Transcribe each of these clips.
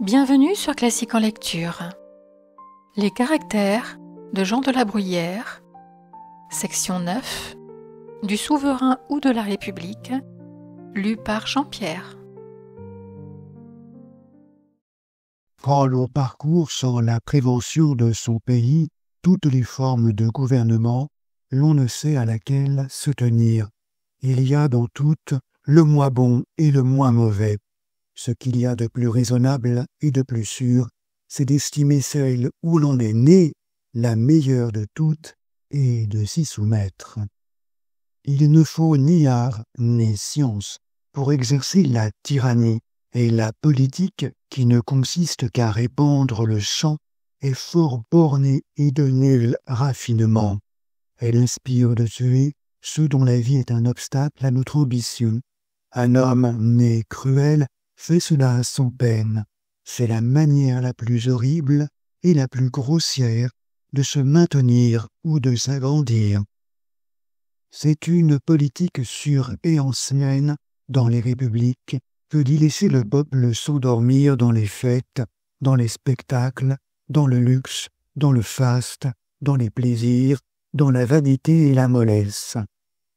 Bienvenue sur Classique en lecture. Les caractères de Jean de la Bruyère, section 9, du souverain ou de la République, lu par Jean-Pierre. Quand l'on parcourt sans la prévention de son pays toutes les formes de gouvernement, l'on ne sait à laquelle se tenir. Il y a dans toutes le moins bon et le moins mauvais. Ce qu'il y a de plus raisonnable et de plus sûr, c'est d'estimer celle où l'on est né la meilleure de toutes et de s'y soumettre. Il ne faut ni art ni science pour exercer la tyrannie, et la politique, qui ne consiste qu'à répandre le sang, est fort bornée et de nul raffinement. Elle inspire de tuer ceux dont la vie est un obstacle à notre ambition. Un homme né cruel fait cela sans peine. C'est la manière la plus horrible et la plus grossière de se maintenir ou de s'agrandir. C'est une politique sûre et ancienne dans les républiques que d'y laisser le peuple s'endormir dans les fêtes, dans les spectacles, dans le luxe, dans le faste, dans les plaisirs, dans la vanité et la mollesse.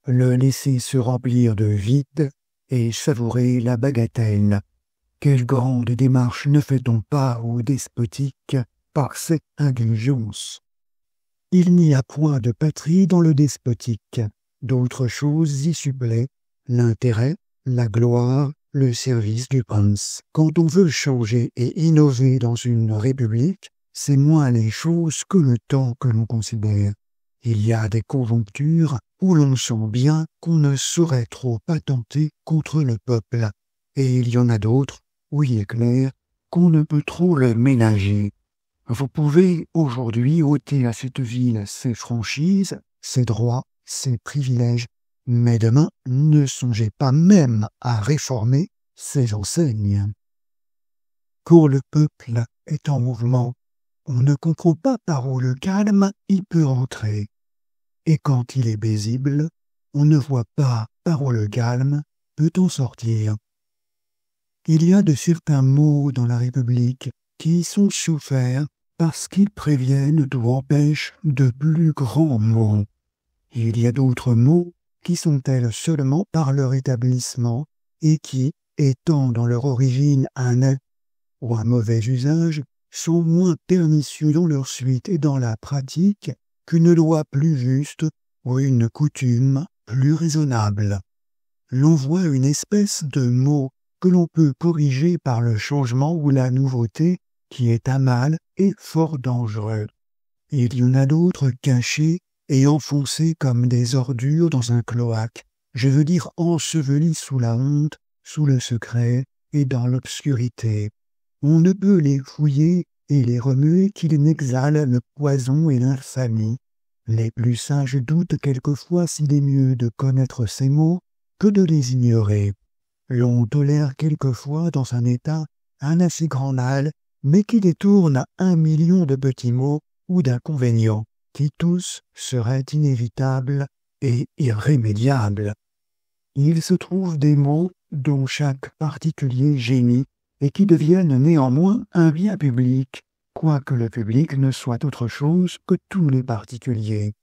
Le laisser se remplir de vide et savourer la bagatelle. Quelle grande démarche ne fait-on pas aux despotiques par cette indulgence? Il n'y a point de patrie dans le despotique. D'autres choses y suppléent, l'intérêt, la gloire, le service du prince. Quand on veut changer et innover dans une république, c'est moins les choses que le temps que l'on considère. Il y a des conjonctures où l'on sent bien qu'on ne saurait trop attenter contre le peuple, et il y en a d'autres où il est clair qu'on ne peut trop le ménager. Vous pouvez aujourd'hui ôter à cette ville ses franchises, ses droits, ses privilèges, mais demain, ne songez pas même à réformer ses enseignes. Quand le peuple est en mouvement, on ne comprend pas par où le calme y peut rentrer. Et quand il est paisible, on ne voit pas par où le calme peut en sortir. Il y a de certains mots dans la République qui sont soufferts parce qu'ils préviennent ou empêchent de plus grands maux. Il y a d'autres mots qui sont tels seulement par leur établissement et qui, étant dans leur origine un acte ou un mauvais usage, sont moins pernicieux dans leur suite et dans la pratique qu'une loi plus juste ou une coutume plus raisonnable. L'on voit une espèce de mot que l'on peut corriger par le changement ou la nouveauté qui est un mal et fort dangereux. Il y en a d'autres cachés et enfoncés comme des ordures dans un cloaque, je veux dire ensevelis sous la honte, sous le secret et dans l'obscurité. On ne peut les fouiller et les remuer qu'ils n'exhalent le poison et l'infamie. Les plus sages doutent quelquefois s'il est mieux de connaître ces mots que de les ignorer. L'on tolère quelquefois dans un état un assez grand mal, mais qui détourne 1 million de petits mots ou d'inconvénients, qui tous seraient inévitables et irrémédiables. Il se trouve des mots dont chaque particulier génie et qui deviennent néanmoins un bien public, quoique le public ne soit autre chose que tous les particuliers.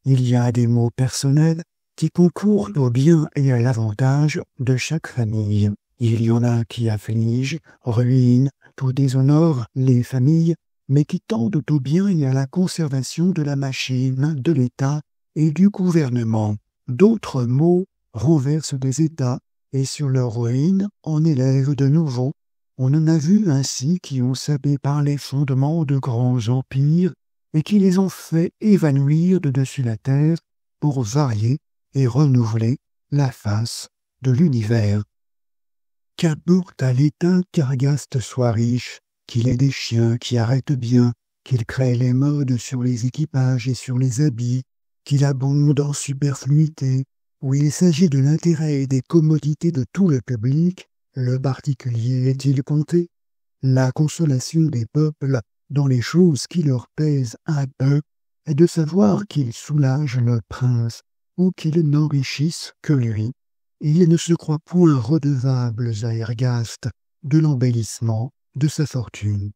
Il y a des mots personnels qui concourent au bien et à l'avantage de chaque famille. Il y en a qui affligent, ruinent, ou déshonorent les familles, mais qui tendent au bien et à la conservation de la machine, de l'État et du gouvernement. D'autres mots renversent des États et sur leur ruine en élèvent de nouveaux. On en a vu ainsi qui ont sapé par les fondements de grands empires et qui les ont fait évanouir de dessus la terre pour varier et renouveler la face de l'univers. Qu'importe à l'État qu'Argaste soit riche, qu'il ait des chiens qui arrêtent bien, qu'il crée les modes sur les équipages et sur les habits, qu'il abonde en superfluité, où il s'agit de l'intérêt et des commodités de tout le public, le particulier est-il compté? La consolation des peuples dans les choses qui leur pèsent un peu est de savoir qu'ils soulagent le prince ou qu'ils n'enrichissent que lui. Ils ne se croient point redevables à Ergaste de l'embellissement de sa fortune.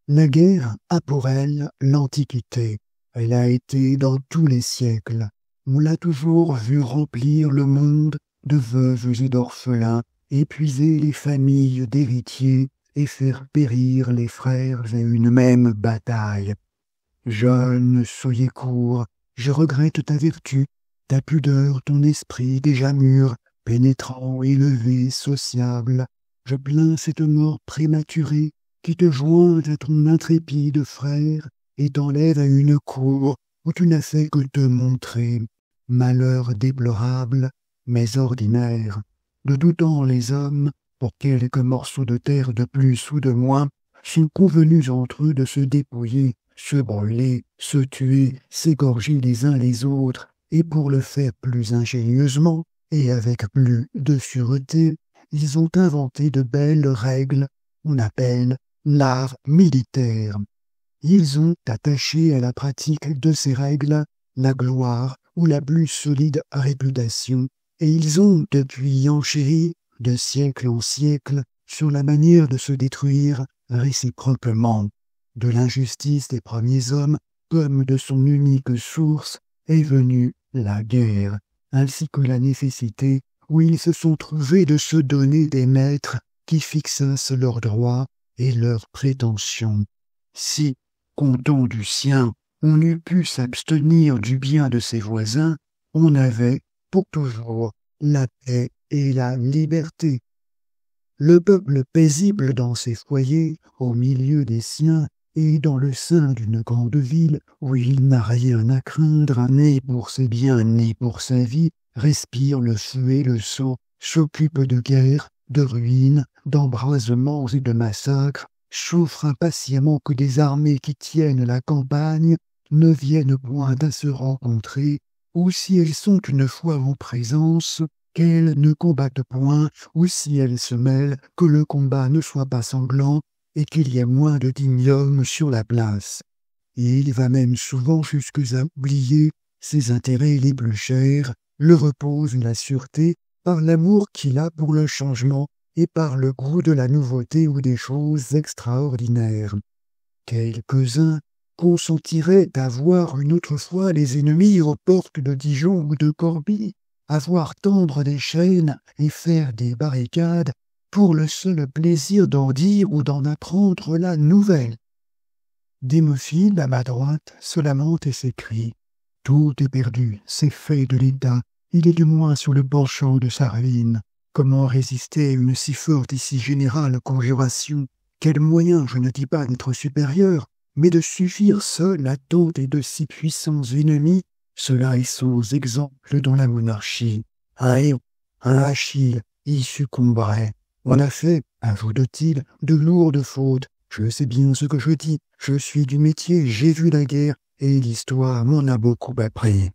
La guerre a pour elle l'Antiquité. Elle a été dans tous les siècles. On l'a toujours vu remplir le monde de veuves et d'orphelins, épuiser les familles d'héritiers et faire périr les frères à une même bataille. Jeune, soyez court, je regrette ta vertu, ta pudeur, ton esprit déjà mûr, pénétrant, élevé, sociable. Je plains cette mort prématurée qui te joint à ton intrépide frère et t'enlève à une cour où tu n'as fait que te montrer. Malheur déplorable, mais ordinaire. De tout temps les hommes, pour quelques morceaux de terre de plus ou de moins, sont convenus entre eux de se dépouiller, se brûler, se tuer, s'égorger les uns les autres, et pour le faire plus ingénieusement et avec plus de sûreté, ils ont inventé de belles règles, on appelle l'art militaire. Ils ont attaché à la pratique de ces règles la gloire ou la plus solide réputation, et ils ont depuis enchéri de siècle en siècle sur la manière de se détruire réciproquement. De l'injustice des premiers hommes, comme de son unique source, est venue la guerre, ainsi que la nécessité où ils se sont trouvés de se donner des maîtres qui fixassent leurs droits et leurs prétentions. Si, content du sien, on eût pu s'abstenir du bien de ses voisins, on avait, pour toujours, la paix et la liberté. Le peuple paisible dans ses foyers, au milieu des siens, et dans le sein d'une grande ville où il n'a rien à craindre, ni pour ses biens ni pour sa vie, respire le feu et le sang, s'occupe de guerre, de ruines, d'embrasements et de massacres, souffre impatiemment que des armées qui tiennent la campagne ne viennent point à se rencontrer, ou si elles sont une fois en présence, qu'elles ne combattent point, ou si elles se mêlent, que le combat ne soit pas sanglant, et qu'il y ait moins de dignes hommes sur la place. Et il va même souvent jusqu'à oublier ses intérêts les plus chers, le repos et la sûreté, par l'amour qu'il a pour le changement et par le goût de la nouveauté ou des choses extraordinaires. Quelques-uns consentiraient à voir une autre fois les ennemis aux portes de Dijon ou de Corbie, à voir tendre des chaînes et faire des barricades, pour le seul plaisir d'en dire ou d'en apprendre la nouvelle. Démophile, à ma droite, se lamente et s'écrie « Tout est perdu, c'est fait de l'État, il est du moins sur le penchant de sa ruine. Comment résister à une si forte et si générale conjuration? Quel moyen, je ne dis pas d'être supérieur, mais de suffire seul à tant et de si puissants ennemis? Cela est sans exemple dans la monarchie. Un Achille y succomberait. On a fait, ajoute-t-il, de lourdes fautes. Je sais bien ce que je dis. Je suis du métier, j'ai vu la guerre, et l'histoire m'en a beaucoup appris.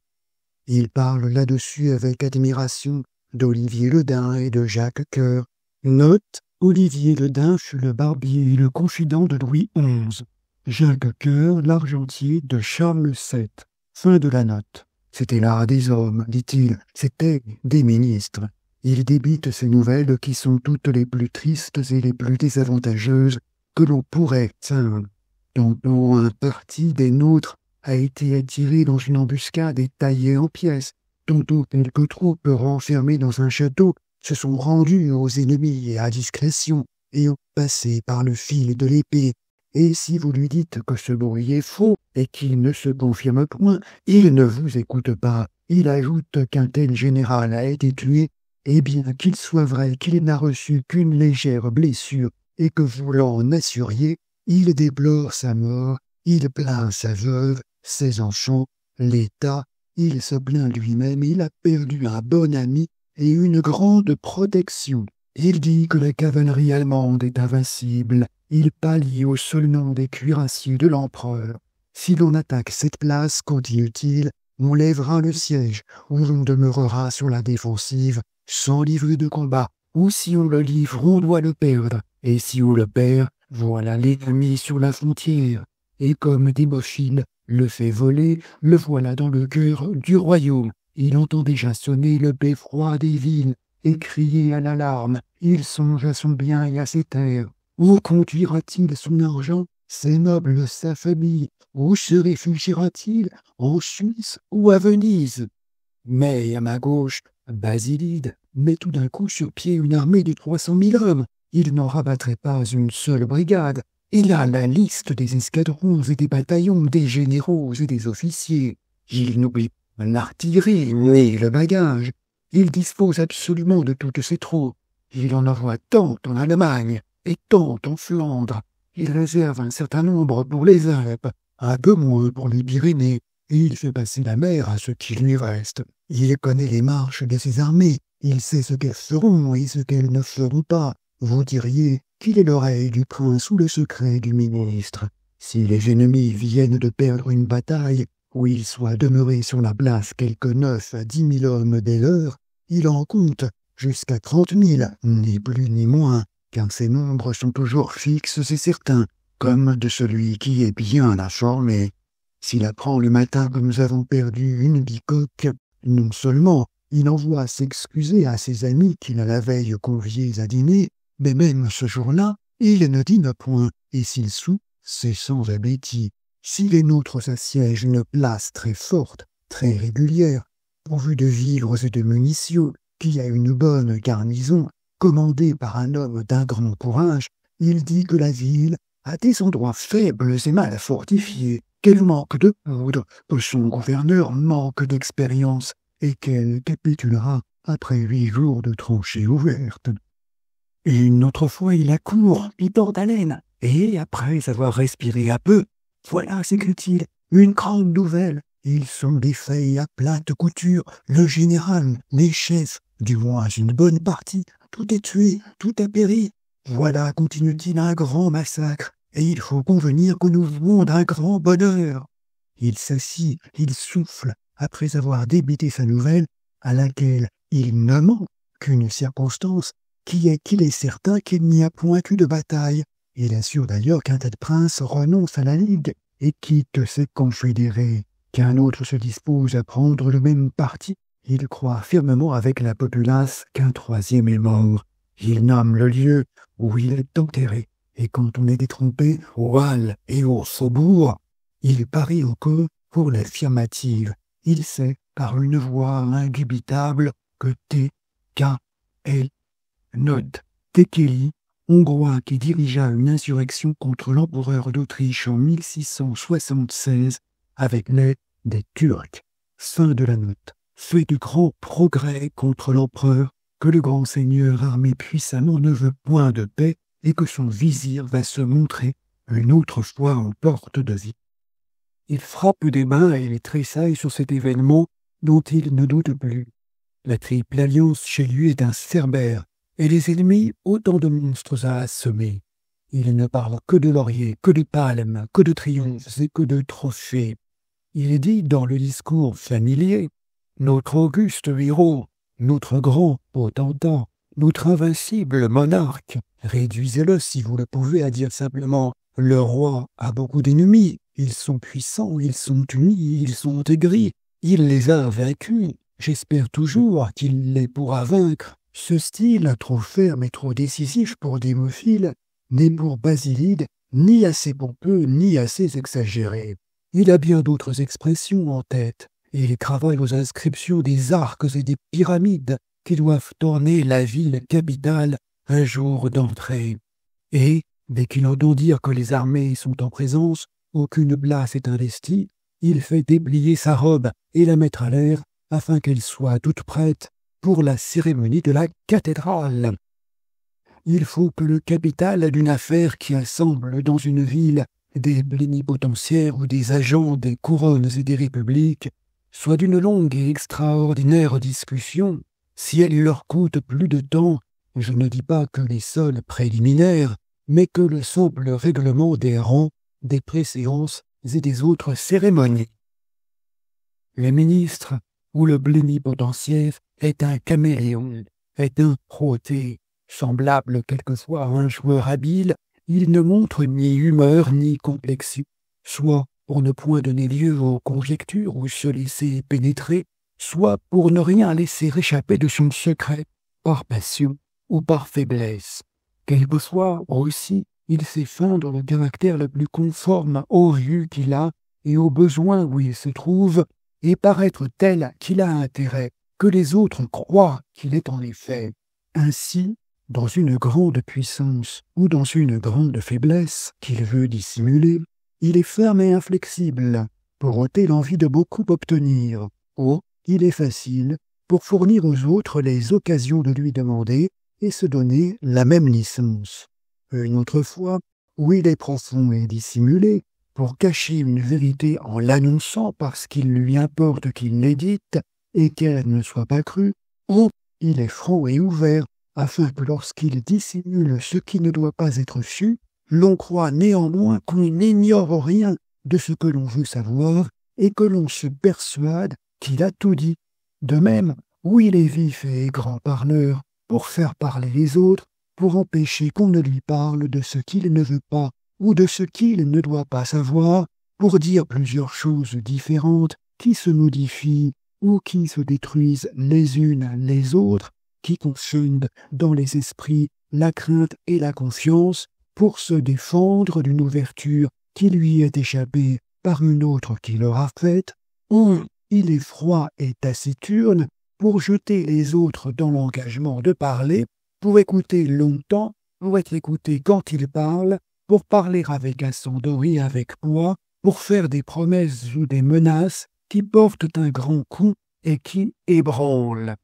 Il parle là-dessus avec admiration d'Olivier le Daim et de Jacques Coeur. Note, Olivier le Daim fut le barbier et le confident de Louis XI. Jacques Coeur, l'argentier de Charles VII. Fin de la note. C'était l'art des hommes, dit-il, c'était des ministres. Il débite ces nouvelles qui sont toutes les plus tristes et les plus désavantageuses que l'on pourrait teindre. Tantôt un parti des nôtres a été attiré dans une embuscade et taillé en pièces. Tantôt quelques troupes renfermées dans un château se sont rendues aux ennemis à discrétion et ont passé par le fil de l'épée. Et si vous lui dites que ce bruit est faux et qu'il ne se confirme point, il ne vous écoute pas. Il ajoute qu'un tel général a été tué, et bien qu'il soit vrai qu'il n'a reçu qu'une légère blessure et que vous l'en assuriez, il déplore sa mort, il plaint sa veuve, ses enfants, l'État, il se plaint lui-même, il a perdu un bon ami et une grande protection. Il dit que la cavalerie allemande est invincible, il pallie au seul nom des cuirassiers de l'empereur. Si l'on attaque cette place, continue-t-il, on lèvera le siège, où l'on demeurera sur la défensive, sans livrer de combat, ou si on le livre, on doit le perdre, et si on le perd, voilà l'ennemi sur la frontière. Et comme Démophile le fait voler, le voilà dans le cœur du royaume. Il entend déjà sonner le beffroi des villes, et crier à l'alarme. Il songe à son bien et à ses terres. Où conduira-t-il son argent, ses meubles, sa famille? Où se réfugiera-t-il? En Suisse ou à Venise? Mais à ma gauche, Basilide met tout d'un coup sur pied une armée de 300 000 hommes. Il n'en rabattrait pas une seule brigade. Il a la liste des escadrons et des bataillons, des généraux et des officiers. Il n'oublie pas l'artillerie et le bagage. Il dispose absolument de toutes ses troupes. Il en envoie tant en Allemagne et tant en Flandre. Il réserve un certain nombre pour les Alpes, un peu moins pour les Pyrénées, et il fait passer la mer à ce qui lui reste. Il connaît les marches de ses armées, il sait ce qu'elles feront et ce qu'elles ne feront pas. Vous diriez qu'il est l'oreille du prince ou le secret du ministre. Si les ennemis viennent de perdre une bataille, ou ils soient demeurés sur la place quelques 9 à 10 000 hommes dès l'heure, il en compte jusqu'à 30 000, ni plus ni moins, car ces nombres sont toujours fixes et certains, comme de celui qui est bien informé. S'il apprend le matin que nous avons perdu une bicoque, non seulement il envoie s'excuser à ses amis qu'il a la veille conviés à dîner, mais même ce jour-là, il ne dîne point, et s'il soupe, c'est sans appétit. Si les nôtres s'assiègent une place très forte, très régulière, pourvue de vivres et de munitions, qui a une bonne garnison, commandée par un homme d'un grand courage, il dit que la ville a des endroits faibles et mal fortifiés, qu'elle manque de poudre, que son gouverneur manque d'expérience, et qu'elle capitulera après 8 jours de tranchées ouvertes. Et une autre fois, il accourt, il porte haleine, et après avoir respiré un peu, voilà, s'écrie-t-il, une grande nouvelle. Ils sont défaits à plate couture, le général, les chefs, du moins une bonne partie, tout est tué, tout a péri. Voilà, continue-t-il, un grand massacre, et il faut convenir que nous vivons d'un grand bonheur. Il s'assit, il souffle, après avoir débité sa nouvelle, à laquelle il ne manque qu'une circonstance, qui est qu'il est certain qu'il n'y a point eu de bataille. Il assure d'ailleurs qu'un tel prince renonce à la Ligue et quitte ses confédérés, qu'un autre se dispose à prendre le même parti. Il croit fermement avec la populace qu'un troisième est mort. Il nomme le lieu où il est enterré, et quand on est détrompé aux halles et aux faubourgs, il parie encore pour l'affirmative. Il sait, par une voix indubitable, que T.K.L. note Tekeli, Hongrois qui dirigea une insurrection contre l'empereur d'Autriche en 1676 avec l'aide des Turcs. Fin de la note. Fait de grands progrès contre l'empereur, que le grand seigneur armé puissamment ne veut point de paix et que son vizir va se montrer une autre fois en porte de vie. Il frappe des mains et les tressaille sur cet événement dont il ne doute plus. La triple alliance chez lui est un cerbère, et les ennemis autant de monstres à assommer. Il ne parle que de lauriers, que de palmes, que de triomphes et que de trophées. Il dit dans le discours familier « Notre auguste héros, notre grand potentat, notre invincible monarque, réduisez-le si vous le pouvez à dire simplement « Le roi a beaucoup d'ennemis, ils sont puissants, ils sont unis, ils sont aigris, il les a vaincus, j'espère toujours qu'il les pourra vaincre. » Ce style, trop ferme et trop décisif pour Démophile, n'est pour Basilide ni assez pompeux ni assez exagéré. Il a bien d'autres expressions en tête, et il travaille aux inscriptions des arcs et des pyramides qui doivent orner la ville capitale un jour d'entrée. Et, dès qu'il entend dire que les armées sont en présence, aucune place est investie, il fait déplier sa robe et la mettre à l'air afin qu'elle soit toute prête pour la cérémonie de la cathédrale. Il faut que le capital d'une affaire qui assemble dans une ville des plénipotentiaires ou des agents des couronnes et des républiques soit d'une longue et extraordinaire discussion. Si elle leur coûte plus de temps, je ne dis pas que les seuls préliminaires, mais que le simple règlement des rangs, des préséances et des autres cérémonies. Le ministre ou le plénipotentiaire est un caméléon, est un protée. Semblable quelquefois à un joueur habile, il ne montre ni humeur ni complexion, soit pour ne point donner lieu aux conjectures ou se laisser pénétrer, soit pour ne rien laisser échapper de son secret, par passion ou par faiblesse. Quelquefois aussi, il sait feindre le caractère le plus conforme aux vues qu'il a et aux besoins où il se trouve, et paraître tel qu'il a intérêt que les autres croient qu'il est en effet. Ainsi, dans une grande puissance ou dans une grande faiblesse qu'il veut dissimuler, il est ferme et inflexible pour ôter l'envie de beaucoup obtenir, ou il est facile pour fournir aux autres les occasions de lui demander et se donner la même licence. Une autre fois, où il est profond et dissimulé, pour cacher une vérité en l'annonçant parce qu'il lui importe qu'il l'ait dite et qu'elle ne soit pas crue, ou il est franc et ouvert, afin que lorsqu'il dissimule ce qui ne doit pas être su, l'on croit néanmoins qu'on n'ignore rien de ce que l'on veut savoir et que l'on se persuade qu'il a tout dit. De même, où il est vif et grand parleur, pour faire parler les autres, pour empêcher qu'on ne lui parle de ce qu'il ne veut pas ou de ce qu'il ne doit pas savoir, pour dire plusieurs choses différentes qui se modifient ou qui se détruisent les unes les autres, qui confondent dans les esprits la crainte et la confiance, pour se défendre d'une ouverture qui lui est échappée par une autre qui l'aura faite, ou il est froid et taciturne, pour jeter les autres dans l'engagement de parler, pour écouter longtemps, pour être écouté quand il parle, pour parler avec ascendant et avec poids, pour faire des promesses ou des menaces qui portent un grand coup et qui ébranlent.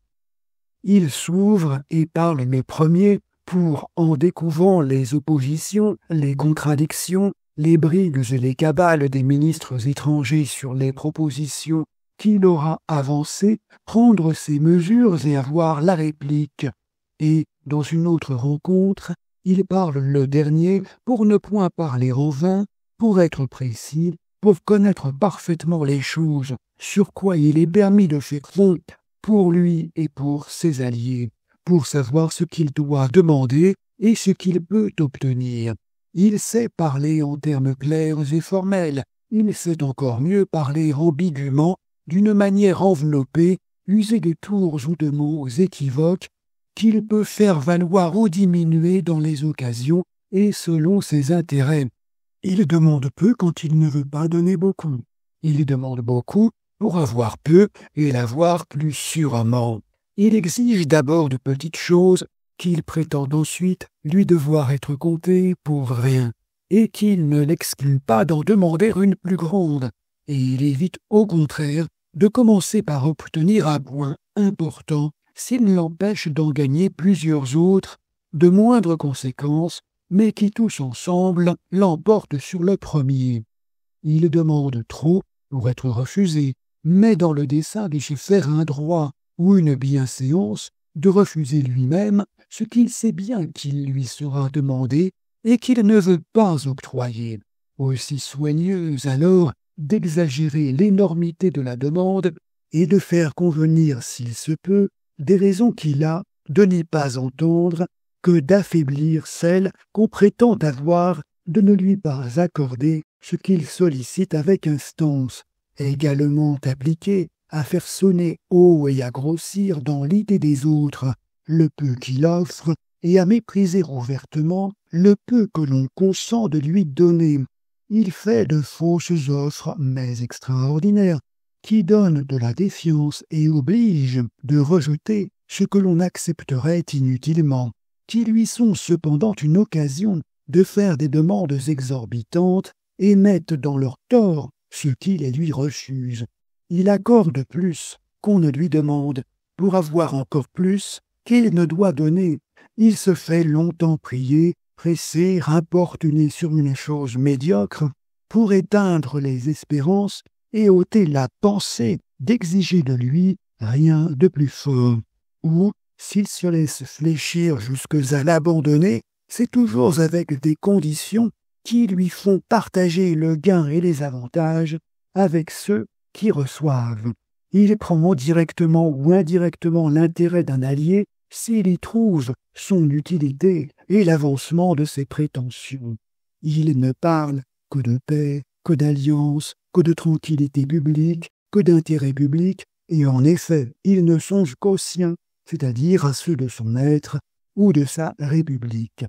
Il s'ouvre et parle les premiers pour, en découvrant les oppositions, les contradictions, les brigues et les cabales des ministres étrangers sur les propositions qu'il aura avancées, prendre ses mesures et avoir la réplique. Et, dans une autre rencontre, il parle le dernier pour ne point parler en vain, pour être précis, pour connaître parfaitement les choses sur quoi il est permis de faire compte pour lui et pour ses alliés, pour savoir ce qu'il doit demander et ce qu'il peut obtenir. Il sait parler en termes clairs et formels, il sait encore mieux parler ambiguement, d'une manière enveloppée, user de tours ou de mots équivoques, qu'il peut faire valoir ou diminuer dans les occasions et selon ses intérêts. Il demande peu quand il ne veut pas donner beaucoup. Il demande beaucoup pour avoir peu et l'avoir plus sûrement. Il exige d'abord de petites choses qu'il prétend ensuite lui devoir être comptées pour rien, et qu'il ne l'exclut pas d'en demander une plus grande, et il évite au contraire de commencer par obtenir un point important s'il l'empêche d'en gagner plusieurs autres, de moindre conséquence, mais qui tous ensemble l'emportent sur le premier. Il demande trop pour être refusé, mais dans le dessein d'y faire un droit ou une bienséance, de refuser lui-même ce qu'il sait bien qu'il lui sera demandé et qu'il ne veut pas octroyer. Aussi soigneuse alors d'exagérer l'énormité de la demande et de faire convenir, s'il se peut, des raisons qu'il a de n'y pas entendre que d'affaiblir celle qu'on prétend avoir de ne lui pas accorder ce qu'il sollicite avec instance, également appliqué à faire sonner haut et à grossir dans l'idée des autres le peu qu'il offre et à mépriser ouvertement le peu que l'on consent de lui donner. Il fait de fausses offres, mais extraordinaires, qui donnent de la défiance et obligent de rejeter ce que l'on accepterait inutilement, qui lui sont cependant une occasion de faire des demandes exorbitantes et mettent dans leur tort ce qui les lui refuse. Il accorde plus qu'on ne lui demande, pour avoir encore plus qu'il ne doit donner. Il se fait longtemps prier, presser, importuner sur une chose médiocre, pour éteindre les espérances et ôter la pensée d'exiger de lui rien de plus fort. Ou, s'il se laisse fléchir jusqu'à l'abandonner, c'est toujours avec des conditions qui lui font partager le gain et les avantages avec ceux qui reçoivent. Il prend directement ou indirectement l'intérêt d'un allié s'il y trouve son utilité et l'avancement de ses prétentions. Il ne parle que de paix, que d'alliance, que de tranquillité publique, que d'intérêt public, et en effet, il ne songe qu'aux siens, c'est-à-dire à ceux de son être ou de sa république.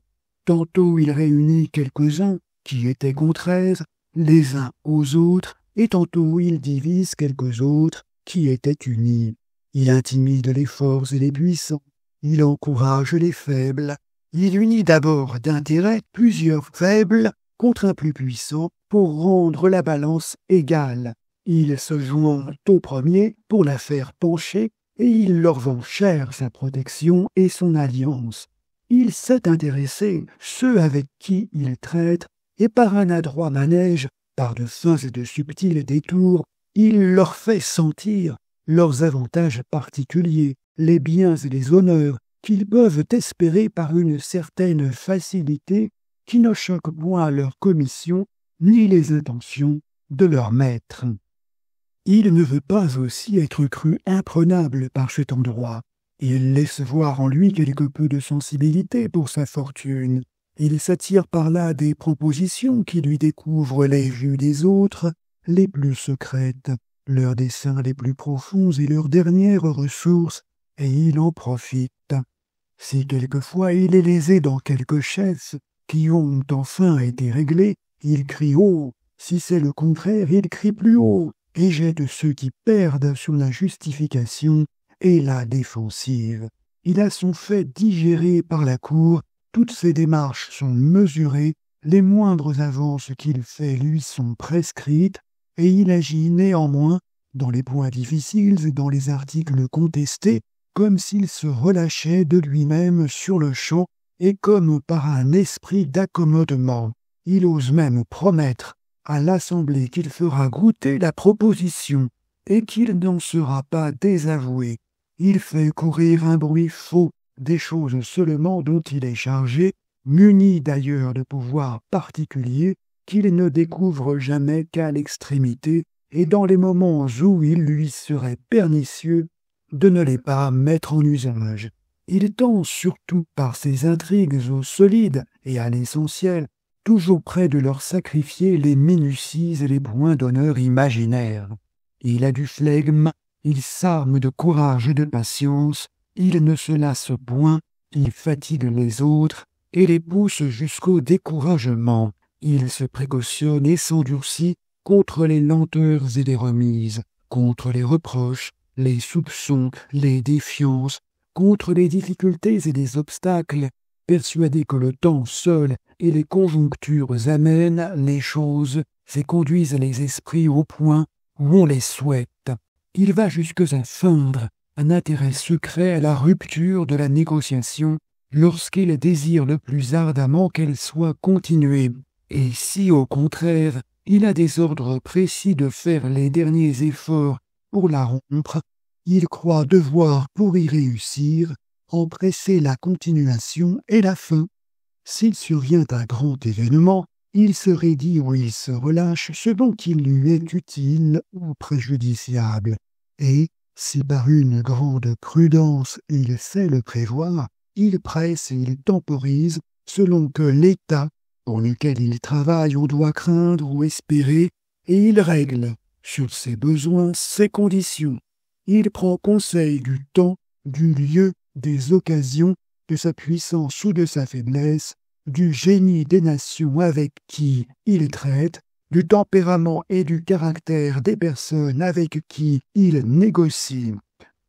Tantôt il réunit quelques-uns qui étaient contraires les uns aux autres, et tantôt il divise quelques autres qui étaient unis. Il intimide les forts et les puissants, il encourage les faibles, il unit d'abord d'intérêt plusieurs faibles contre un plus puissant pour rendre la balance égale. Il se joint au premier pour la faire pencher, et il leur vend cher sa protection et son alliance. Il sait intéresser ceux avec qui il traite, et par un adroit manège, par de fins et de subtils détours, il leur fait sentir leurs avantages particuliers, les biens et les honneurs qu'ils peuvent espérer par une certaine facilité qui ne choque point leur commission ni les intentions de leur maître. Il ne veut pas aussi être cru imprenable par cet endroit. Il laisse voir en lui quelque peu de sensibilité pour sa fortune. Il s'attire par là des propositions qui lui découvrent les vues des autres, les plus secrètes, leurs desseins les plus profonds et leurs dernières ressources, et il en profite. Si quelquefois il est lésé dans quelques chaises qui ont enfin été réglées, il crie haut. Si c'est le contraire, il crie plus haut, et jette ceux qui perdent sur la justification et la défensive. Il a son fait digéré par la cour, toutes ses démarches sont mesurées, les moindres avances qu'il fait lui sont prescrites, et il agit néanmoins, dans les points difficiles et dans les articles contestés, comme s'il se relâchait de lui-même sur le champ, et comme par un esprit d'accommodement. Il ose même promettre à l'Assemblée qu'il fera goûter la proposition, et qu'il n'en sera pas désavoué. Il fait courir un bruit faux des choses seulement dont il est chargé, muni d'ailleurs de pouvoirs particuliers qu'il ne découvre jamais qu'à l'extrémité, et dans les moments où il lui serait pernicieux de ne les pas mettre en usage. Il tend surtout par ses intrigues au solide et à l'essentiel, toujours près de leur sacrifier les minuties et les points d'honneur imaginaires. Il a du flegme, il s'arme de courage et de patience, il ne se lasse point, il fatigue les autres et les pousse jusqu'au découragement. Il se précautionne et s'endurcit contre les lenteurs et les remises, contre les reproches, les soupçons, les défiances, contre les difficultés et les obstacles, persuadé que le temps seul et les conjonctures amènent les choses et conduisent les esprits au point où on les souhaite. Il va jusqu'à feindre un intérêt secret à la rupture de la négociation lorsqu'il désire le plus ardemment qu'elle soit continuée, et si au contraire il a des ordres précis de faire les derniers efforts pour la rompre, il croit devoir, pour y réussir, en presser la continuation et la fin. S'il survient un grand événement, il se raidit ou il se relâche selon qu'il lui est utile ou préjudiciable, et, si par une grande prudence il sait le prévoir, il presse et il temporise selon que l'état pour lequel il travaille on doit craindre ou espérer, et il règle, sur ses besoins, ses conditions. Il prend conseil du temps, du lieu, des occasions, de sa puissance ou de sa faiblesse, du génie des nations avec qui il traite, du tempérament et du caractère des personnes avec qui il négocie.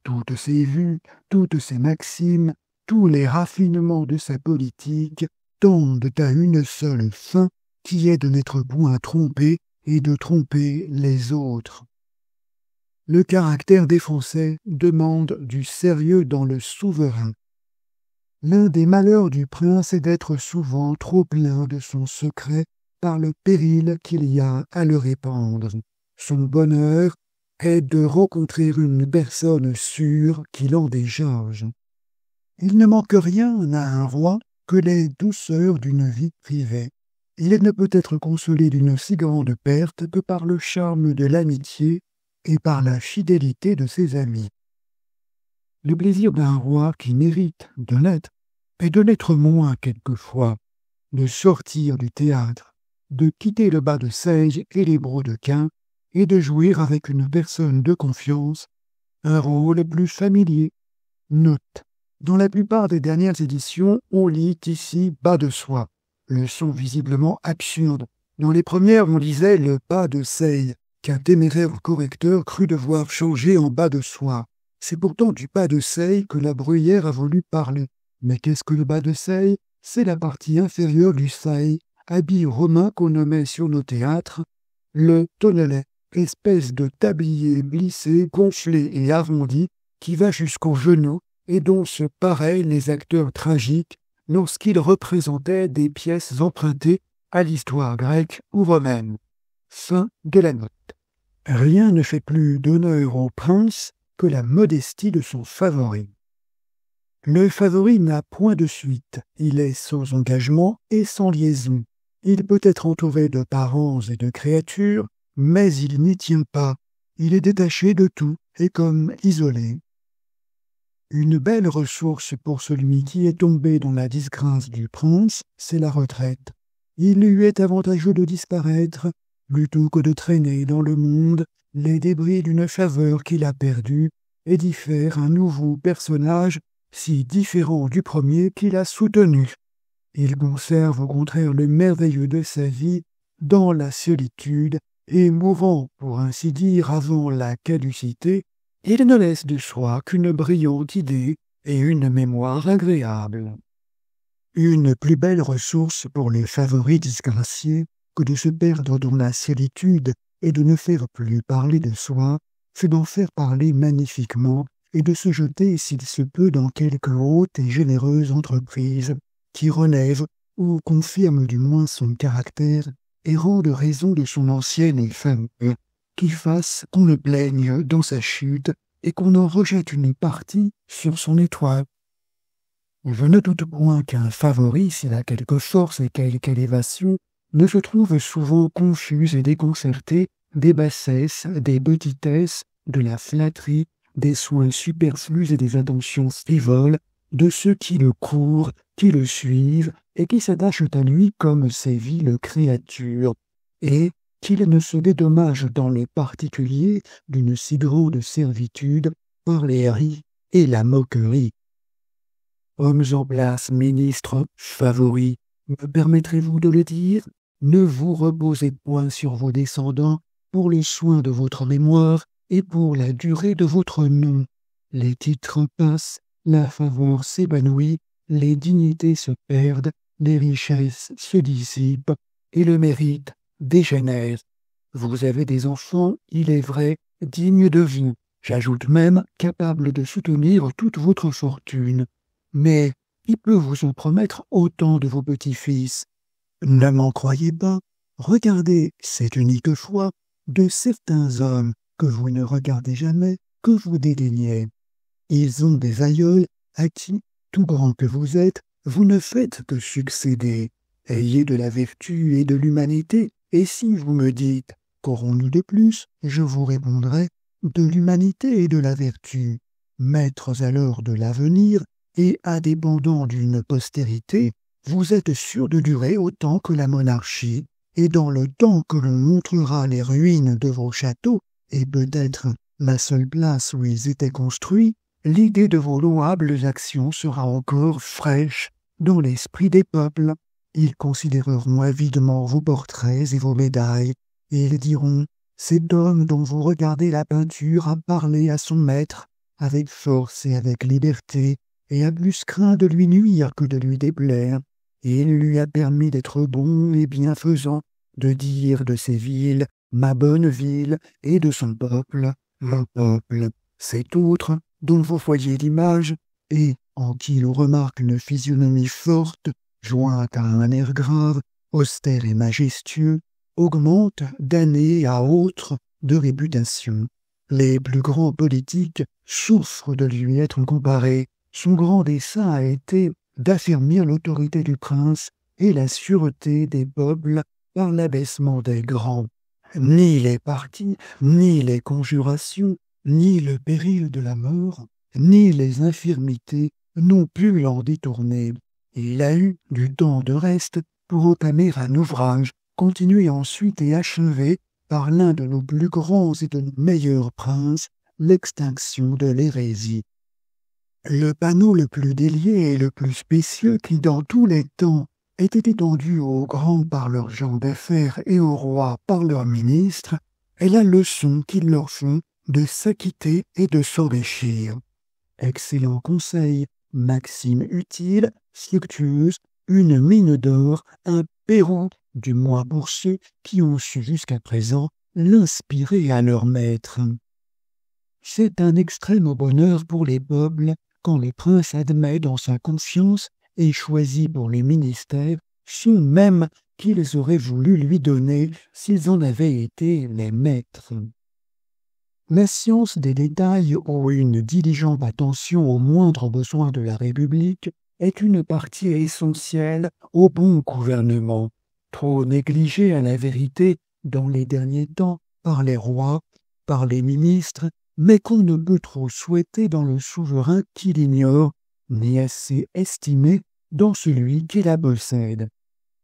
Toutes ses vues, toutes ses maximes, tous les raffinements de sa politique tendent à une seule fin, qui est de n'être point trompé et de tromper les autres. Le caractère des Français demande du sérieux dans le souverain. L'un des malheurs du prince est d'être souvent trop plein de son secret par le péril qu'il y a à le répandre. Son bonheur est de rencontrer une personne sûre qui l'en décharge. Il ne manque rien à un roi que les douceurs d'une vie privée. Il ne peut être consolé d'une si grande perte que par le charme de l'amitié et par la fidélité de ses amis. Le plaisir d'un roi qui mérite de l'être est de l'être moins quelquefois, de sortir du théâtre, de quitter le bas de Seigle et les brodequins et de jouer avec une personne de confiance un rôle plus familier. Note. Dans la plupart des dernières éditions, on lit ici « bas de soie », leçon visiblement absurde. Dans les premières, on lisait le « bas de seille », qu'un téméraire correcteur crut devoir changer en « bas de soie ». C'est pourtant du bas de seille que la Bruyère a voulu parler. Mais qu'est-ce que le bas de seille? C'est la partie inférieure du seille, habit romain qu'on nommait sur nos théâtres le tonnelet, espèce de tablier lissé, gonflé et arrondi qui va jusqu'au genou et dont se paraient les acteurs tragiques lorsqu'ils représentaient des pièces empruntées à l'histoire grecque ou romaine. Fin de la note. Rien ne fait plus d'honneur au prince que la modestie de son favori. Le favori n'a point de suite, il est sans engagement et sans liaison. Il peut être entouré de parents et de créatures, mais il n'y tient pas. Il est détaché de tout et comme isolé. Une belle ressource pour celui qui est tombé dans la disgrâce du prince, c'est la retraite. Il lui est avantageux de disparaître, plutôt que de traîner dans le monde les débris d'une faveur qu'il a perdue et d'y faire un nouveau personnage si différent du premier qu'il a soutenu. Il conserve au contraire le merveilleux de sa vie dans la solitude et mourant, pour ainsi dire, avant la caducité, il ne laisse de soi qu'une brillante idée et une mémoire agréable. Une plus belle ressource pour les favoris disgraciés que de se perdre dans la solitude et de ne faire plus parler de soi, c'est d'en faire parler magnifiquement et de se jeter s'il se peut dans quelque haute et généreuse entreprise qui relève ou confirme du moins son caractère et rende raison de son ancienne infamie, qui fasse qu'on le plaigne dans sa chute et qu'on en rejette une partie sur son étoile. Je ne doute point qu'un favori, s'il a quelque force et quelque élévation, ne se trouve souvent confus et déconcerté des bassesses, des petitesses, de la flatterie, des soins superflus et des attentions frivoles de ceux qui le courent, qui le suivent et qui s'attachent à lui comme ces viles créatures, et qu'il ne se dédommage dans le particulier d'une si grande servitude par les ris et la moquerie. Hommes en place, ministres, favoris, me permettrez-vous de le dire? Ne vous reposez point sur vos descendants pour le soin de votre mémoire et pour la durée de votre nom. Les titres passent, la faveur s'évanouit, les dignités se perdent, les richesses se dissipent et le mérite dégénère. Vous avez des enfants, il est vrai, dignes de vous, j'ajoute même capables de soutenir toute votre fortune. Mais qui peut vous en promettre autant de vos petits-fils? Ne m'en croyez pas, regardez cette unique fois de certains hommes que vous ne regardez jamais, que vous dédaignez. Ils ont des aïeuls à qui, tout grand que vous êtes, vous ne faites que succéder. Ayez de la vertu et de l'humanité, et si vous me dites « qu'aurons-nous de plus ?» je vous répondrai « de l'humanité et de la vertu. » Maîtres alors de l'avenir et indépendants d'une postérité, vous êtes sûrs de durer autant que la monarchie, et dans le temps que l'on montrera les ruines de vos châteaux, et peut-être la seule place où ils étaient construits, l'idée de vos louables actions sera encore fraîche dans l'esprit des peuples. Ils considéreront avidement vos portraits et vos médailles, et ils diront « cet homme dont vous regardez la peinture a parlé à son maître avec force et avec liberté, et a plus craint de lui nuire que de lui déplaire, et il lui a permis d'être bon et bienfaisant, de dire de ses villes « ma bonne ville » et de son peuple « mon peuple ». Cet autre, dont vous voyez l'image, et en qui l'on remarque une physionomie forte, jointe à un air grave, austère et majestueux, augmente d'année à autre de réputation. Les plus grands politiques souffrent de lui être comparés. Son grand dessein a été d'affermir l'autorité du prince et la sûreté des peuples par l'abaissement des grands. Ni les partis, ni les conjurations, ni le péril de la mort, ni les infirmités n'ont pu l'en détourner. Il a eu du temps de reste pour entamer un ouvrage, continué ensuite et achevé par l'un de nos plus grands et de nos meilleurs princes, l'extinction de l'hérésie. Le panneau le plus délié et le plus spécieux qui, dans tous les temps, était étendu aux grands par leurs gens d'affaires et aux rois par leurs ministres, est la leçon qu'ils leur font de s'acquitter et de s'enrichir. Excellent conseil, maxime utile, fructueuse, une mine d'or, un perron, du moins pour ceux qui ont su jusqu'à présent l'inspirer à leur maître. C'est un extrême bonheur pour les peuples quand les princes admettent dans sa confiance et choisit pour les ministères ceux même qu'ils auraient voulu lui donner s'ils en avaient été les maîtres. La science des détails ou une diligente attention aux moindres besoins de la République est une partie essentielle au bon gouvernement, trop négligée à la vérité dans les derniers temps par les rois, par les ministres, mais qu'on ne peut trop souhaiter dans le souverain qui l'ignore, ni assez estimer dans celui qui la possède.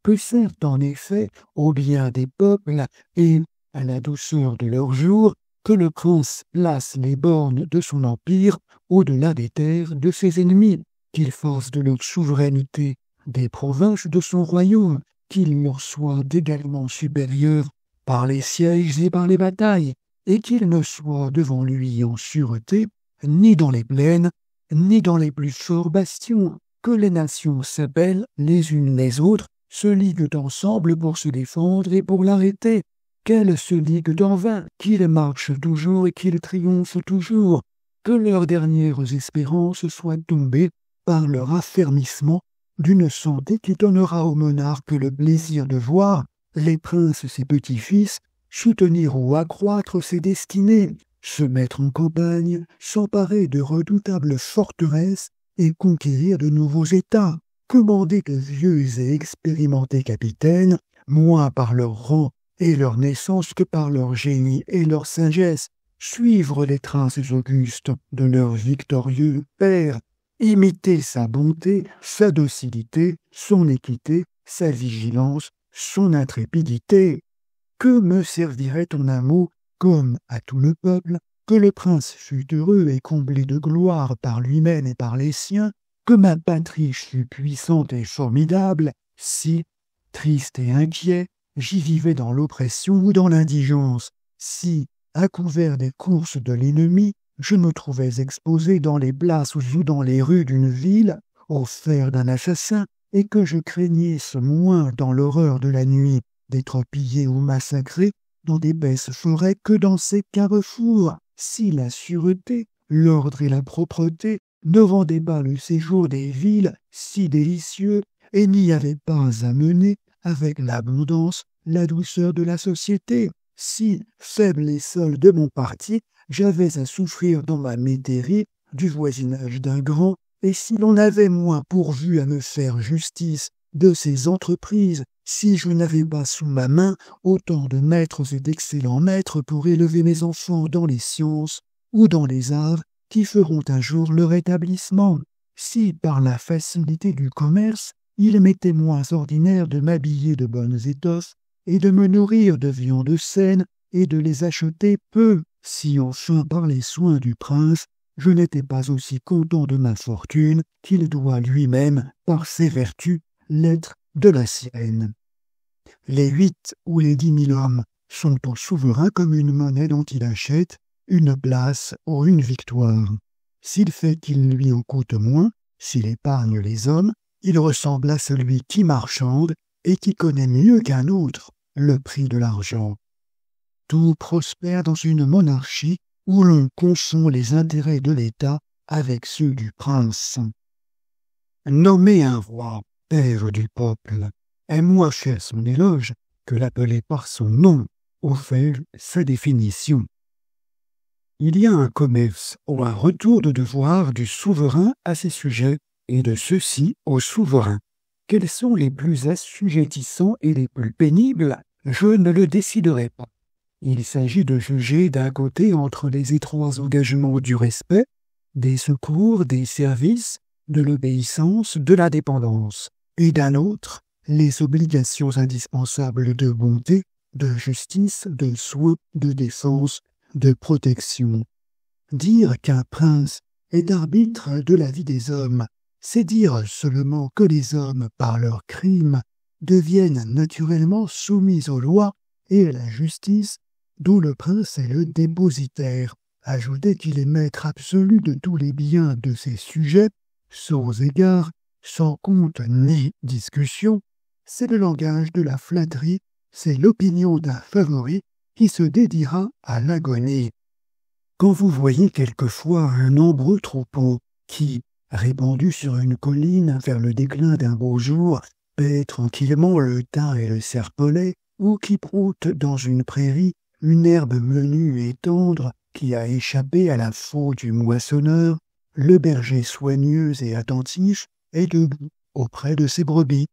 Peu certes en effet au bien des peuples et à la douceur de leurs jours que le prince place les bornes de son empire au-delà des terres de ses ennemis, qu'il force de leur souveraineté des provinces de son royaume, qu'il leur soit d'également supérieur par les sièges et par les batailles, et qu'il ne soit devant lui en sûreté, ni dans les plaines, ni dans les plus forts bastions, que les nations s'appellent les unes les autres, se liguent ensemble pour se défendre et pour l'arrêter, qu'elles se liguent en vain, qu'ils marchent toujours et qu'ils triomphent toujours, que leurs dernières espérances soient tombées par leur affermissement d'une santé qui donnera au monarque le plaisir de voir les princes ses petits-fils soutenir ou accroître ses destinées, se mettre en campagne, s'emparer de redoutables forteresses et conquérir de nouveaux États, commander de vieux et expérimentés capitaines, moins par leur rang et leur naissance que par leur génie et leur sagesse, suivre les traces augustes de leur victorieux père, imiter sa bonté, sa docilité, son équité, sa vigilance, son intrépidité. Que me servirait en un mot, comme à tout le peuple, que le prince fût heureux et comblé de gloire par lui-même et par les siens, que ma patrie fût puissante et formidable, si, triste et inquiet, j'y vivais dans l'oppression ou dans l'indigence, si, à couvert des courses de l'ennemi, je me trouvais exposé dans les places ou dans les rues d'une ville, aux fers d'un assassin, et que je craignasse moins dans l'horreur de la nuit d'être pillé ou massacré dans d'épaisses forêts que dans ces carrefours, si la sûreté, l'ordre et la propreté ne rendaient pas le séjour des villes si délicieux et n'y avaient pas à mener avec l'abondance, la douceur de la société, si, faible et seul de mon parti, j'avais à souffrir dans ma métairie du voisinage d'un grand, et si l'on avait moins pourvu à me faire justice de ces entreprises, si je n'avais pas sous ma main autant de maîtres et d'excellents maîtres pour élever mes enfants dans les sciences ou dans les arts qui feront un jour leur établissement, si par la facilité du commerce, il m'était moins ordinaire de m'habiller de bonnes étoffes et de me nourrir de viande saine et de les acheter peu, si enfin par les soins du prince, je n'étais pas aussi content de ma fortune qu'il doit lui-même, par ses vertus, l'être de la sienne. Les 8 ou les 10 000 hommes sont au souverain comme une monnaie dont il achète une place ou une victoire. S'il fait qu'il lui en coûte moins, s'il épargne les hommes, il ressemble à celui qui marchande et qui connaît mieux qu'un autre le prix de l'argent. Tout prospère dans une monarchie où l'on confond les intérêts de l'État avec ceux du prince. Nommer un roi père du peuple est moins cher son éloge que l'appeler par son nom ou faire sa définition. Il y a un commerce ou un retour de devoir du souverain à ses sujets et de ceux-ci au souverain. Quels sont les plus assujettissants et les plus pénibles? Je ne le déciderai pas. Il s'agit de juger d'un côté entre les étroits engagements du respect, des secours, des services, de l'obéissance, de la dépendance, et d'un autre, les obligations indispensables de bonté, de justice, de soin, de défense, de protection. Dire qu'un prince est arbitre de la vie des hommes. C'est dire seulement que les hommes, par leurs crimes, deviennent naturellement soumis aux lois et à la justice, dont le prince est le dépositaire. Ajouter qu'il est maître absolu de tous les biens de ses sujets, sans égard, sans compte ni discussion, c'est le langage de la flatterie, c'est l'opinion d'un favori qui se dédiera à l'agonie. Quand vous voyez quelquefois un nombreux troupeau qui, répandu sur une colline vers le déclin d'un beau jour, paît tranquillement le thym et le serpolet, ou qui broute dans une prairie une herbe menue et tendre qui a échappé à la faux du moissonneur, le berger soigneux et attentif est debout auprès de ses brebis.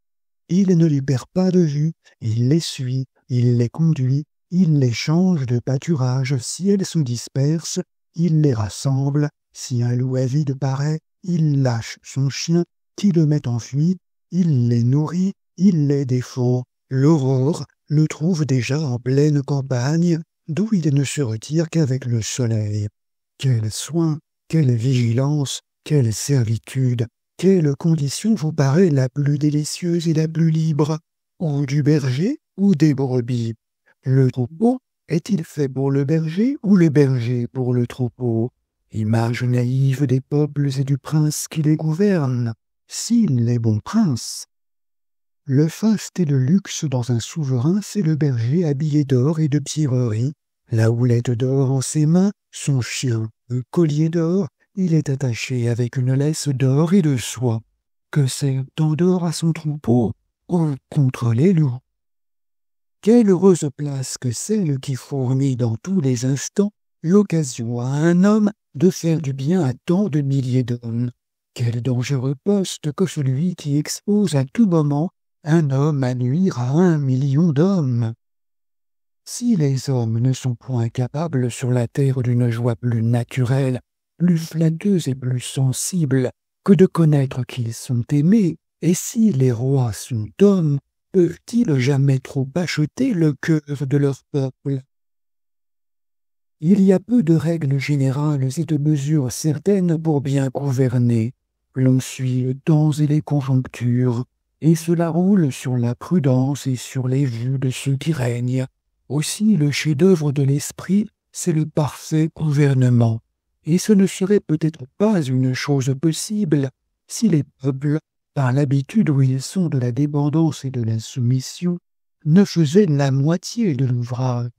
Il ne les perd pas de vue, il les suit, il les conduit, il les change de pâturage si elles se dispersent, il les rassemble, si un loup avide paraît, il lâche son chien qui le met en fuite, il les nourrit, il les défend. L'aurore le trouve déjà en pleine campagne, d'où il ne se retire qu'avec le soleil. Quel soin, quelle vigilance, quelle servitude, quelle condition vous paraît la plus délicieuse et la plus libre, ou du berger ou des brebis? Le troupeau est-il fait pour le berger ou le berger pour le troupeau? Image naïve des peuples et du prince qui les gouverne, s'il est bon prince. Le faste et le luxe dans un souverain, c'est le berger habillé d'or et de pierreries, la houlette d'or en ses mains, son chien, le collier d'or, il est attaché avec une laisse d'or et de soie. Que sert tant d'or à son troupeau? Ou contre les loups? Quelle heureuse place que celle qui fournit dans tous les instants l'occasion à un homme de faire du bien à tant de milliers d'hommes. Quel dangereux poste que celui qui expose à tout moment un homme à nuire à 1 million d'hommes. Si les hommes ne sont point capables sur la terre d'une joie plus naturelle, plus flatteuse et plus sensible que de connaître qu'ils sont aimés, et si les rois sont hommes, peuvent-ils jamais trop acheter le cœur de leur peuple? Il y a peu de règles générales et de mesures certaines pour bien gouverner. L'on suit le temps et les conjonctures, et cela roule sur la prudence et sur les vues de ceux qui règnent. Aussi le chef-d'œuvre de l'esprit, c'est le parfait gouvernement. Et ce ne serait peut-être pas une chose possible si les peuples, par l'habitude où ils sont de la dépendance et de la soumission, ne faisaient la moitié de l'ouvrage.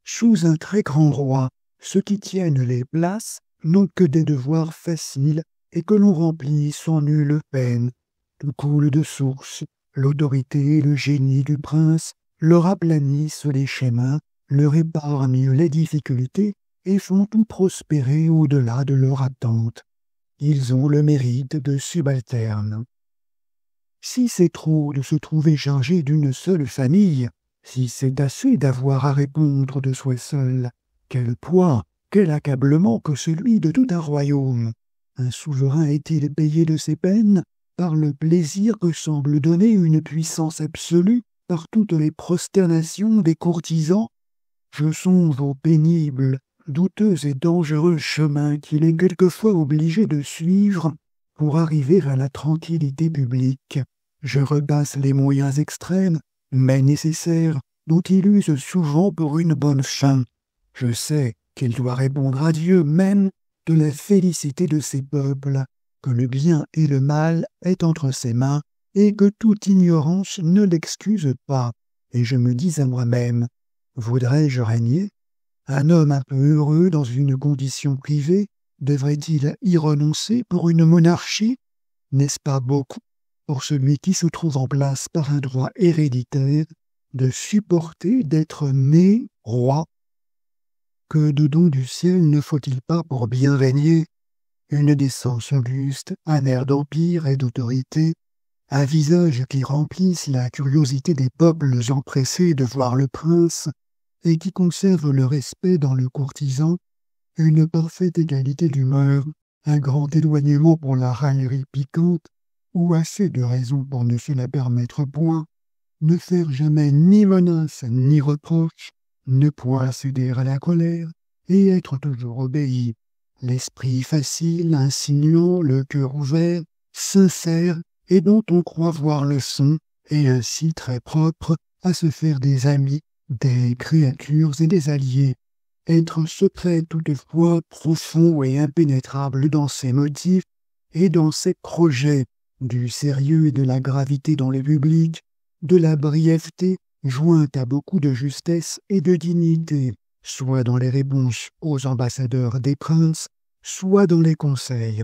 Sous un très grand roi, ceux qui tiennent les places n'ont que des devoirs faciles et que l'on remplit sans nulle peine. Tout coule de source, l'autorité et le génie du prince leur aplanissent les chemins, leur épargnent les difficultés et font tout prospérer au-delà de leur attente. Ils ont le mérite de subalternes. Si c'est trop de se trouver chargé d'une seule famille, si c'est assez d'avoir à répondre de soi seul, quel poids, quel accablement que celui de tout un royaume! Un souverain est-il payé de ses peines par le plaisir que semble donner une puissance absolue par toutes les prosternations des courtisans? Je songe au pénible, douteux et dangereux chemin qu'il est quelquefois obligé de suivre pour arriver à la tranquillité publique. Je repasse les moyens extrêmes, mais nécessaires, dont il use souvent pour une bonne fin. Je sais qu'il doit répondre à Dieu même de la félicité de ses peuples, que le bien et le mal est entre ses mains, et que toute ignorance ne l'excuse pas. Et je me dis à moi-même, voudrais-je régner? Un homme un peu heureux dans une condition privée, devrait-il y renoncer pour une monarchie? N'est-ce pas beaucoup pour celui qui se trouve en place par un droit héréditaire de supporter d'être né roi? Que de dons du ciel ne faut-il pas pour bien régner? Une décence auguste, un air d'empire et d'autorité, un visage qui remplisse la curiosité des peuples empressés de voir le prince et qui conserve le respect dans le courtisan, une parfaite égalité d'humeur, un grand éloignement pour la raillerie piquante, ou assez de raisons pour ne se la permettre point, ne faire jamais ni menace ni reproche, ne point céder à la colère, et être toujours obéi. l'esprit facile, insinuant, le cœur ouvert, sincère, et dont on croit voir le son, et ainsi très propre à se faire des amis, des créatures et des alliés. Être secret toutefois, profond et impénétrable dans ses motifs et dans ses projets, du sérieux et de la gravité dans le public, de la brièveté jointe à beaucoup de justesse et de dignité, soit dans les réponses aux ambassadeurs des princes, soit dans les conseils.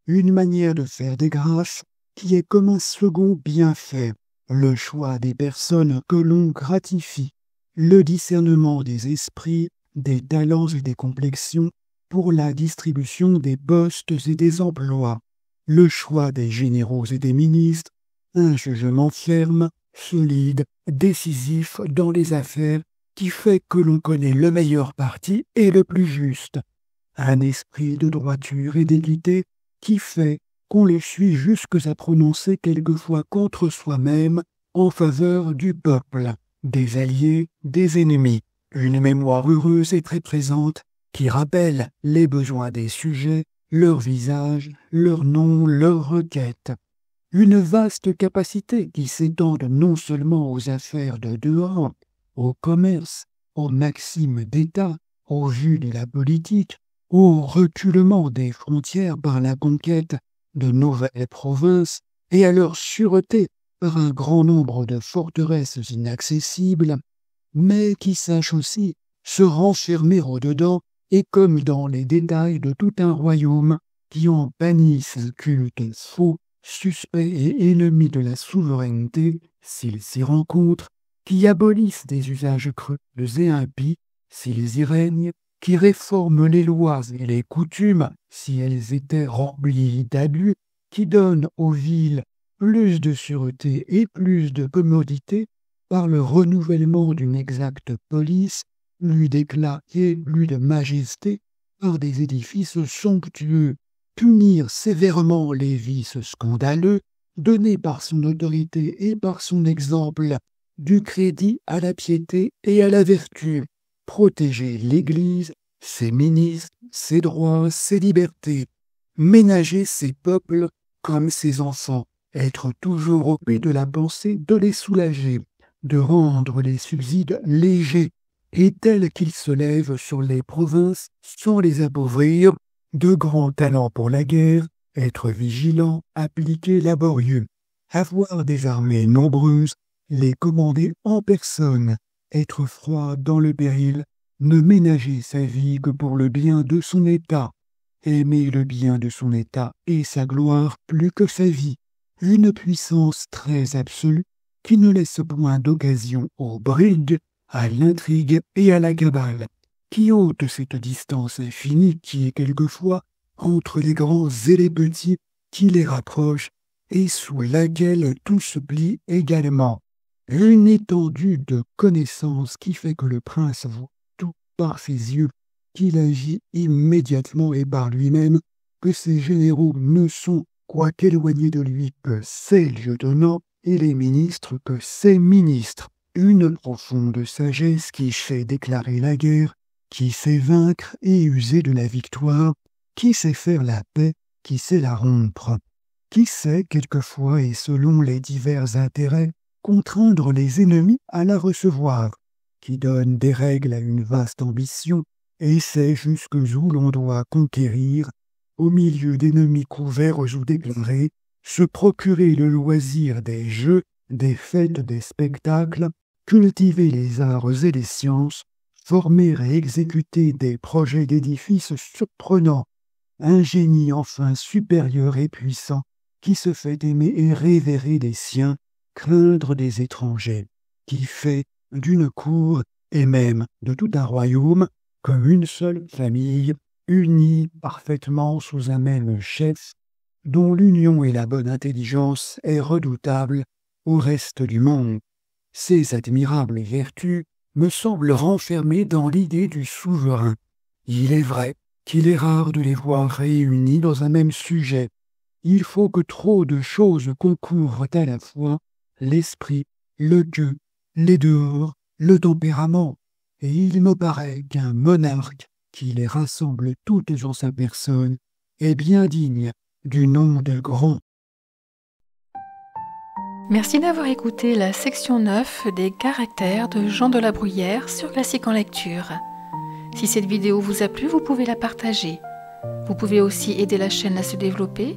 Une manière de faire des grâces qui est comme un second bienfait, le choix des personnes que l'on gratifie, le discernement des esprits, des talents et des complexions pour la distribution des postes et des emplois, le choix des généraux et des ministres, un jugement ferme, solide, décisif dans les affaires qui fait que l'on connaît le meilleur parti et le plus juste, un esprit de droiture et d'équité qui fait qu'on les suit jusqu'à prononcer quelquefois contre soi-même en faveur du peuple, des alliés, des ennemis, une mémoire heureuse et très présente qui rappelle les besoins des sujets, leur visage, leur nom, leurs requêtes. Une vaste capacité qui s'étend non seulement aux affaires de dehors, au commerce, aux maximes d'État, aux vues de la politique, au reculement des frontières par la conquête de nouvelles provinces et à leur sûreté par un grand nombre de forteresses inaccessibles, mais qui sache aussi se renfermer au-dedans et comme dans les détails de tout un royaume qui en bannissent un culte faux, suspect et ennemi de la souveraineté, s'ils s'y rencontrent, qui abolissent des usages creux et impies, s'ils y règnent, qui réforment les lois et les coutumes, si elles étaient remplies d'abus, qui donnent aux villes plus de sûreté et plus de commodité par le renouvellement d'une exacte police, plus d'éclat et plus de majesté, par des édifices somptueux, punir sévèrement les vices scandaleux, donner par son autorité et par son exemple du crédit à la piété et à la vertu, protéger l'Église, ses ministres, ses droits, ses libertés, ménager ses peuples comme ses enfants, être toujours au pied de la pensée de les soulager, de rendre les subsides légers et tels qu'ils se lèvent sur les provinces sans les appauvrir, de grands talents pour la guerre, être vigilant, appliqué, laborieux, avoir des armées nombreuses, les commander en personne, être froid dans le péril, ne ménager sa vie que pour le bien de son état, aimer le bien de son état et sa gloire plus que sa vie, une puissance très absolue qui ne laisse point d'occasion aux brigues, à l'intrigue et à la cabale, qui ôte cette distance infinie qui est quelquefois entre les grands et les petits, qui les rapproche et sous laquelle tout se plie également. Une étendue de connaissances qui fait que le prince voit tout par ses yeux, qu'il agit immédiatement et par lui-même, que ses généraux ne sont, quoiqu'éloignés de lui, que ses lieutenants, et les ministres que ses ministres. Une profonde sagesse qui sait déclarer la guerre, qui sait vaincre et user de la victoire, qui sait faire la paix, qui sait la rompre, qui sait quelquefois et selon les divers intérêts, contraindre les ennemis à la recevoir, qui donne des règles à une vaste ambition et sait jusqu'où l'on doit conquérir, au milieu d'ennemis couverts ou déclarés, se procurer le loisir des jeux, des fêtes, des spectacles, cultiver les arts et les sciences, former et exécuter des projets d'édifices surprenants, un génie enfin supérieur et puissant, qui se fait aimer et révérer des siens, craindre des étrangers, qui fait d'une cour et même de tout un royaume comme une seule famille, unie parfaitement sous un même chef, dont l'union et la bonne intelligence est redoutable au reste du monde. Ces admirables vertus me semblent renfermées dans l'idée du souverain. Il est vrai qu'il est rare de les voir réunis dans un même sujet. Il faut que trop de choses concourent à la fois, l'esprit, le cœur, les dehors, le tempérament, et il me paraît qu'un monarque qui les rassemble toutes en sa personne, est bien digne du nom de grand. Merci d'avoir écouté la section 9 des caractères de Jean de La Bruyère sur Classique en lecture. Si cette vidéo vous a plu, vous pouvez la partager. Vous pouvez aussi aider la chaîne à se développer.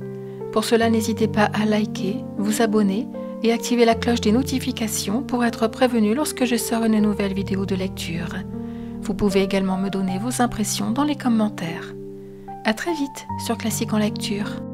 Pour cela, n'hésitez pas à liker, vous abonner et activer la cloche des notifications pour être prévenu lorsque je sors une nouvelle vidéo de lecture. Vous pouvez également me donner vos impressions dans les commentaires. À très vite sur Classique en lecture.